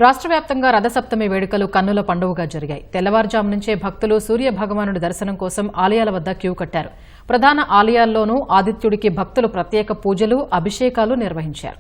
రాష్ట్ర వ్యాప్తంగా రథసప్తమి వేడుకలు కన్నుల పండుగగా జరిగాయి. తెల్లవారుజాము నుంచే భక్తులు సూర్య భగవానుడి దర్శనం కోసం ఆలయాల వద్ద క్యూ కట్టారు. ప్రధాన ఆలయాల్లోనూ ఆదిత్యుడికి భక్తులు ప్రత్యేక పూజలు, అభిషేకాలు నిర్వహించారు.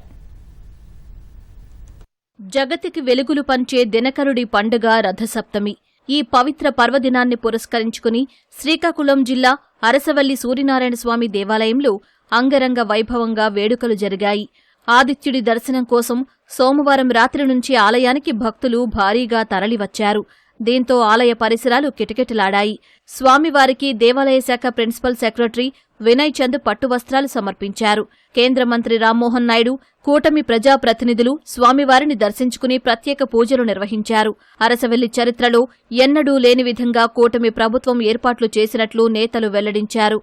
జగతికి వెలుగులు పంచే దినకరుడి పండుగ రథసప్తమి. ఈ పవిత్ర పర్వదినాన్ని పురస్కరించుకుని శ్రీకాకుళం జిల్లా అరసవల్లి సూర్యనారాయణ స్వామి దేవాలయంలో అంగరంగ వైభవంగా వేడుకలు జరిగాయి. ఆదిత్యుడి దర్శనం కోసం సోమవారం రాత్రి నుంచి ఆలయానికి భక్తులు భారీగా తరలివచ్చారు. దీంతో ఆలయ పరిసరాలు కిటకిటలాడాయి. స్వామివారికి దేవాలయ శాఖ ప్రిన్సిపల్ సెక్రటరీ వినయ్ చంద్ పట్టువస్త్రాలు సమర్పించారు. కేంద్ర మంత్రి రామ్మోహన్ నాయుడు, కూటమి ప్రజాప్రతినిధులు స్వామివారిని దర్శించుకుని ప్రత్యేక పూజలు నిర్వహించారు. అరసవెల్లి చరిత్రలో ఎన్నడూ లేని విధంగా కూటమి ప్రభుత్వం ఏర్పాట్లు చేసినట్లు నేతలు వెల్లడించారు.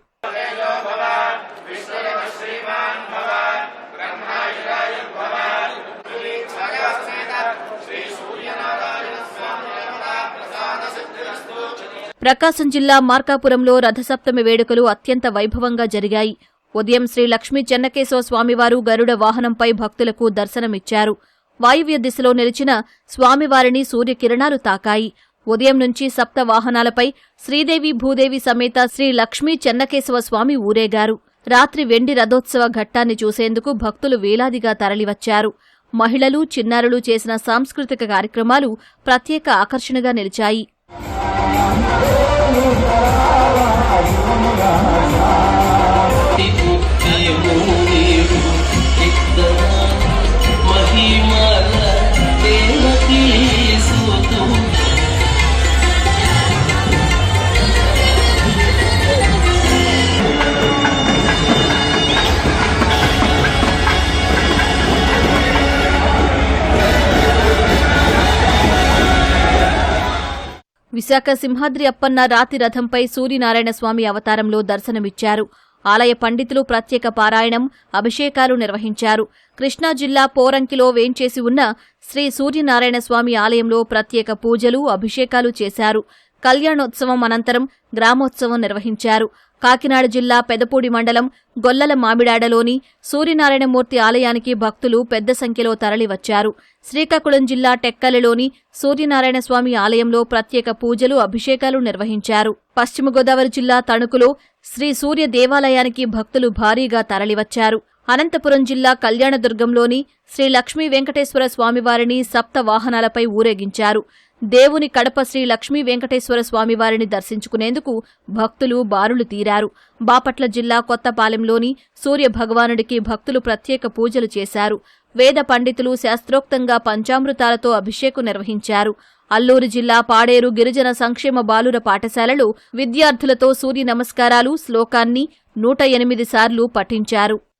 ప్రకాశం జిల్లా మార్కాపురంలో రథసప్తమి వేడుకలు అత్యంత వైభవంగా జరిగాయి. ఉదయం శ్రీ లక్ష్మీ చెన్నకేశవ స్వామివారు గరుడ వాహనంపై భక్తులకు దర్శనమిచ్చారు. వాయువ్య దిశలో నిలిచిన స్వామివారిని సూర్యకిరణాలు తాకాయి. ఉదయం నుంచి సప్త వాహనాలపై శ్రీదేవి భూదేవి సమేత శ్రీ లక్ష్మీ చెన్నకేశవ స్వామి ఊరేగారు. రాత్రి వెండి రథోత్సవ ఘట్టాన్ని చూసేందుకు భక్తులు వేలాదిగా తరలివచ్చారు. మహిళలు, చిన్నారులు చేసిన సాంస్కృతిక కార్యక్రమాలు ప్రత్యేక ఆకర్షణగా నిలిచాయి. విశాఖ సింహాద్రి అప్పన్న రాతి రథంపై సూర్యనారాయణ స్వామి అవతారంలో దర్శనమిచ్చారు. ఆలయ పండితులు ప్రత్యేక పారాయణం, అభిషేకాలు నిర్వహించారు. కృష్ణా జిల్లా పోరంకిలో వేంచేసి ఉన్న శ్రీ సూర్యనారాయణ స్వామి ఆలయంలో ప్రత్యేక పూజలు, అభిషేకాలు చేశారు. కళ్యాణోత్సవం అనంతరం గ్రామోత్సవం నిర్వహించారు. కాకినాడ జిల్లా పెదపూడి మండలం గొల్లల మామిడాడలోని సూర్యనారాయణమూర్తి ఆలయానికి భక్తులు పెద్ద సంఖ్యలో తరలివచ్చారు. శ్రీకాకుళం జిల్లా టెక్కలిలోని సూర్యనారాయణ స్వామి ఆలయంలో ప్రత్యేక పూజలు, అభిషేకాలు నిర్వహించారు. పశ్చిమ గోదావరి జిల్లా తణుకులో శ్రీ సూర్య దేవాలయానికి భక్తులు భారీగా తరలివచ్చారు. అనంతపురం జిల్లా కళ్యాణదుర్గంలోని శ్రీ లక్ష్మీ వెంకటేశ్వర స్వామివారిని సప్త వాహనాలపై ఊరేగించారు. దేవుని కడప శ్రీ లక్ష్మీ వెంకటేశ్వర స్వామివారిని దర్శించుకునేందుకు భక్తులు బారులు తీరారు. బాపట్ల జిల్లా కొత్తపాలెంలోని సూర్య భగవానుడికి భక్తులు ప్రత్యేక పూజలు చేశారు. వేద పండితులు శాస్త్రోక్తంగా పంచామృతాలతో అభిషేకం నిర్వహించారు. అల్లూరు జిల్లా పాడేరు గిరిజన సంక్షేమ బాలుర పాఠశాలలో విద్యార్థులతో సూర్య నమస్కారాలు శ్లోకాన్ని 108 సార్లు పఠించారు.